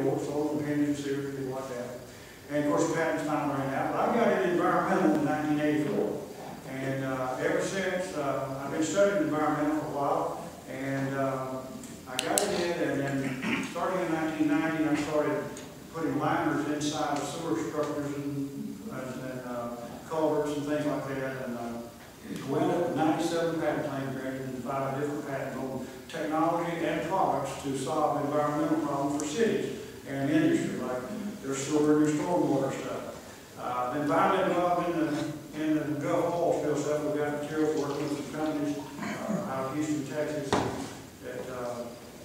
before, sold opinions, series, things like that. And of course, the patent's time ran out. But I got into environmental in 1984. And ever since, I've been studying environmental for a while. And I got it in, and then starting in 1990, I started putting liners inside the sewer structures and culverts and things like that. And we ended up with 97 patent claims granted and 5 different patents on technology and products to solve environmental problems for cities and industry, like their sewer and their stormwater stuff. Been finally involved in the Gulf oil spill stuff. We've got materials working with some companies out of Houston, Texas, that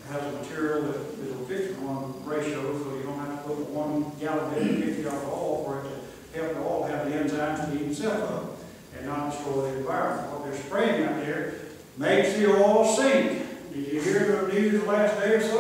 has a material that is a 50-to-1 ratio, so you don't have to put 1 gallon in 50 off the oil for it to help the oil have the enzymes to heat itself up and not destroy the environment. What they're spraying out there makes the oil sink. Did you hear the news the last day or so?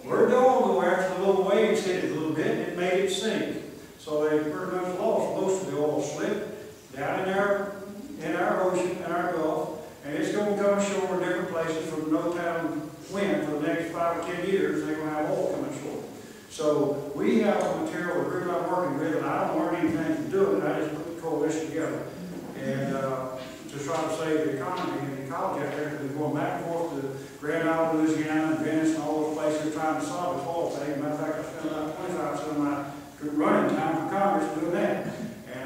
Where'd the oil go after the little waves hit it a little bit? It made it sink. So they pretty much lost most of the oil slip down in our ocean, in our Gulf, and it's going to come ashore in different places from no time when for the next 5 or 10 years. They're going to have oil coming ashore. So we have a material that we're not working with, and I don't learn anything from doing it. I just put the coalition together. And to try to save the economy and the ecology out there, because we're going back and forth to Grand Isle, Louisiana, and Venice, and all those places trying to solve this oil thing. Matter of fact, I spent about 25% of my running time for Congress doing that. And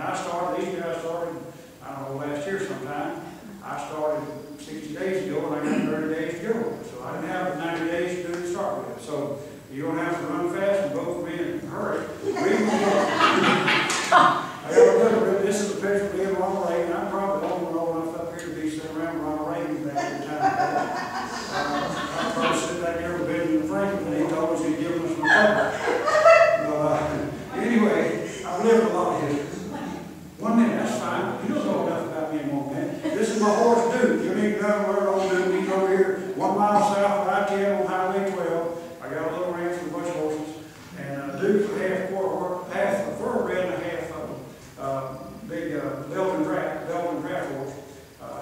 these guys started, I don't know, last year sometime. I started 60 days ago, and I got 30 days to go. So I didn't have 90 days to do it to start with. So you don't have to run fast and vote for me in a hurry. This is a picture of me and Ronald Reagan. I'm probably the only one old enough up here to be sitting around Ronald Reagan back in the time. I probably sit back here with Benjamin Franklin, and he told us he'd given us republic. Anyway, I've lived a lot here. 1 minute, that's fine. You don't know enough about me in 1 minute. This is my horse, Duke. You need to know where old Duke. He's over here 1 mile south of I-10 on Highway 12. I got a little ranch with a bunch of horses. And Duke's half a thoroughbred and a half big Belgian draft horse.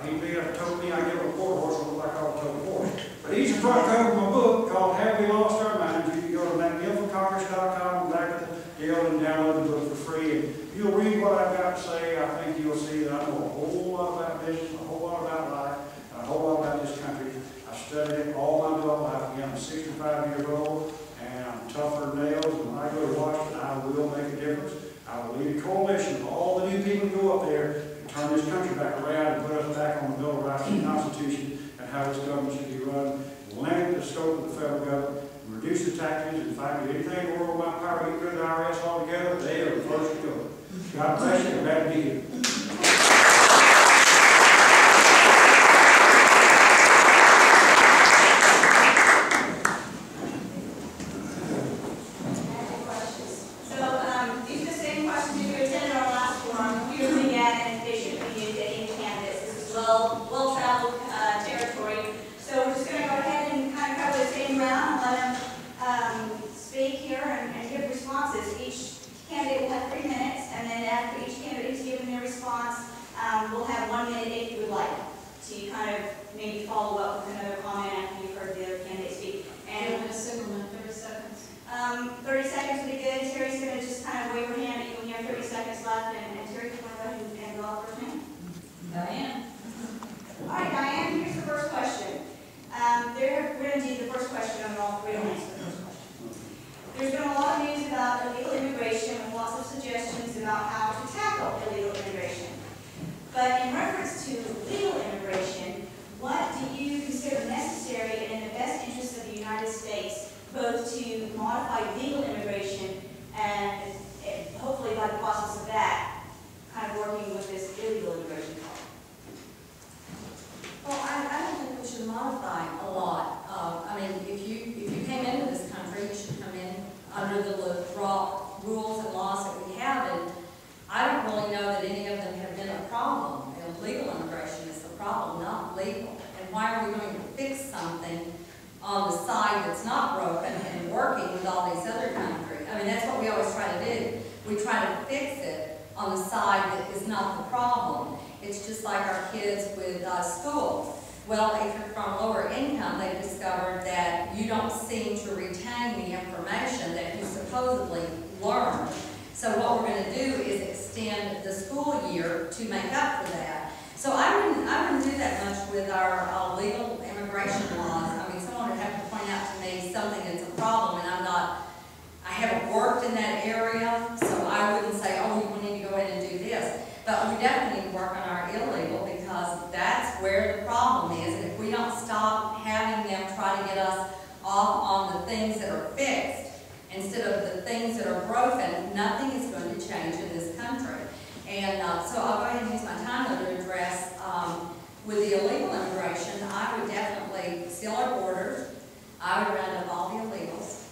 He'd be up to tow me. I give him a quarter horse, look like I was towing a horse. But he's the front cover of my book called Have We Lost Our Minds? You can go to McNeilForCongress.com and back to the Deal and download the book for free. And if you'll read what I've got to say, I think you'll see that I know a whole lot about business, a whole lot about life, and a whole lot about this country. I studied it all my adult life. Again, I'm 65 years old, and I'm tougher than nails. And when I go to Washington, I will make a difference. I will lead a coalition of all the new people who go up there and turn this country back around and put us back on the Bill of Rights and the Constitution and how this government should be run, limit the scope of the federal government, reduce the taxes, and if I can do anything in the world with my power to get rid of the IRS altogether, they are the first to go. God bless you, and glad to be here. well-traveled territory. So we're just going to go ahead and kind of cover the same round, let them speak here and give responses. Each candidate will have 3 minutes, and then after each candidate has given their response, we'll have 1 minute if you would like to kind of maybe follow up with another comment after you've heard the other candidate speak. And I'm going to assume 30 seconds. 30 seconds would be good. Terry's going to just kind of wave her hand when you have 30 seconds left, and Terry, you want to go ahead and go off first now? Diane. All right, Diane, here's the first question. We're going to do the first question, and all three will answer the first question. There's been a lot of news about illegal immigration and lots of suggestions about how to tackle illegal immigration. But in reference to legal immigration, what do you consider necessary and in the best interest of the United States, both to modify legal immigration and hopefully by the process of that, kind of working with this illegal immigration law? Well, I don't think we should modify a lot. I mean, if you came into this country, you should come in under the rules and laws that we have, and I don't really know that any of them have been a problem. You know, legal immigration is the problem, not legal. And why are we going to fix something on the side that's not broken and working with all these other countries? I mean, that's what we always try to do. We try to fix it on the side that is not the problem. It's just like our kids with school. Well, if you're from lower income, they've discovered that you don't seem to retain the information that you're supposed supposedly learned. So what we're going to do is extend the school year to make up for that. So I wouldn't do that much with our legal immigration laws. I mean, someone would have to point out to me something that's a problem, and I haven't worked in that area, so I wouldn't say, oh, we need to go in and do this. But we definitely need to work on our illegal, because that's where the problem is. And if we don't stop having them try to get us off on the things that are fixed instead of the things that are broken, nothing is going to change in this country. And so I'll go ahead and use my time to address, with the illegal immigration, I would definitely seal our borders. I would round up all the illegals.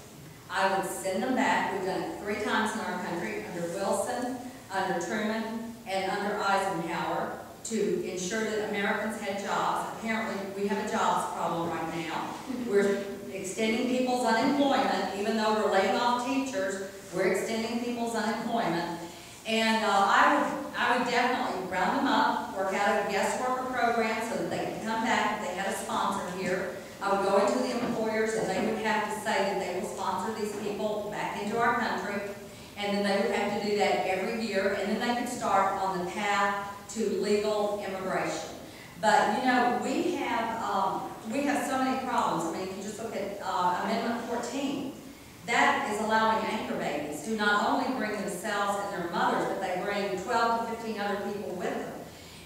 I would send them back. We've done it 3 times in our country, under Wilson, under Truman, and under Eisenhower, to ensure that Americans had jobs. Apparently, we have a jobs problem right now. We're extending people's unemployment, even though we're laying off teachers, we're extending people's unemployment. And I would definitely round them up, work out a guest worker program so that they can come back if they had a sponsor here. I would go into the employers and they would have to say that they will sponsor these people back into our country. And then they would have to do that every year, and then they could start on the path to legal immigration. But, you know, we have so many problems. I mean, if you just look at Amendment 14, that is allowing anchor babies to not only bring themselves and their mothers, but they bring 12 to 15 other people with them.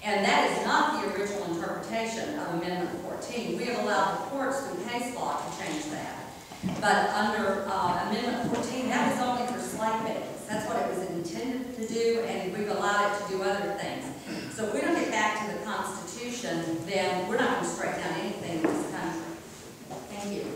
And that is not the original interpretation of Amendment 14. We have allowed the courts through case law to change that. But under Amendment 14, that was only for slave babies. That's what it was intended to do, and we've allowed it to do other things. So if we don't get back to the Constitution, then we're not going to straighten out anything in this country. Thank you.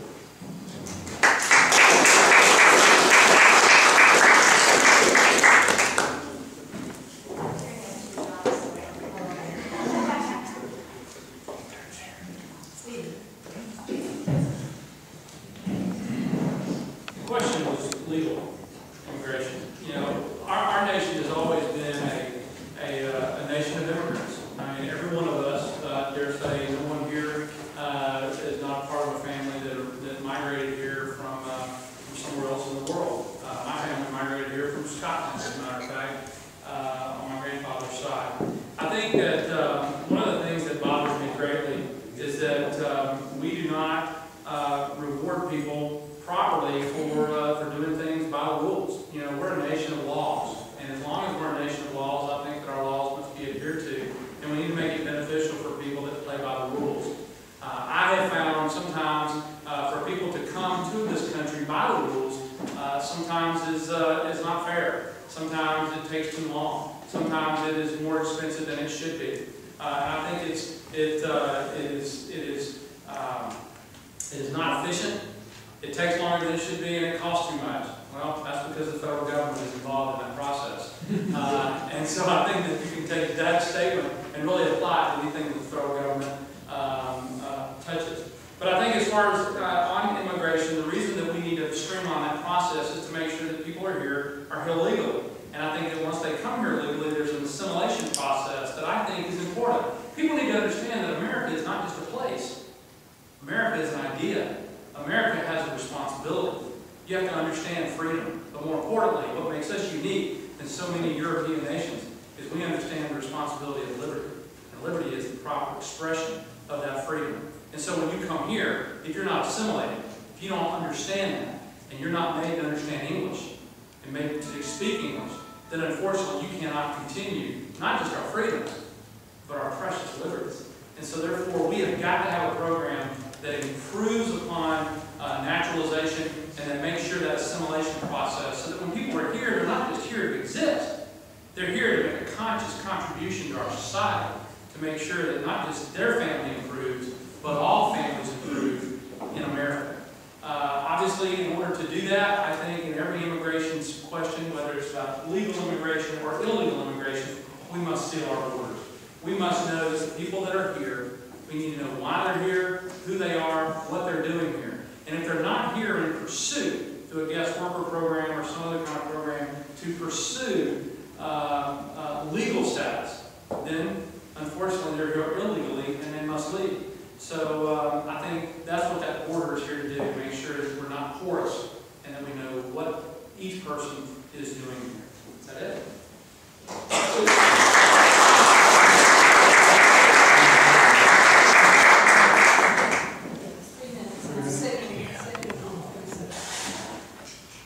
each person is doing here. Is that it?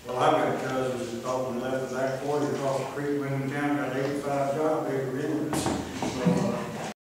Well, I've got cousins that talk from left to back 40 across the creek, when in town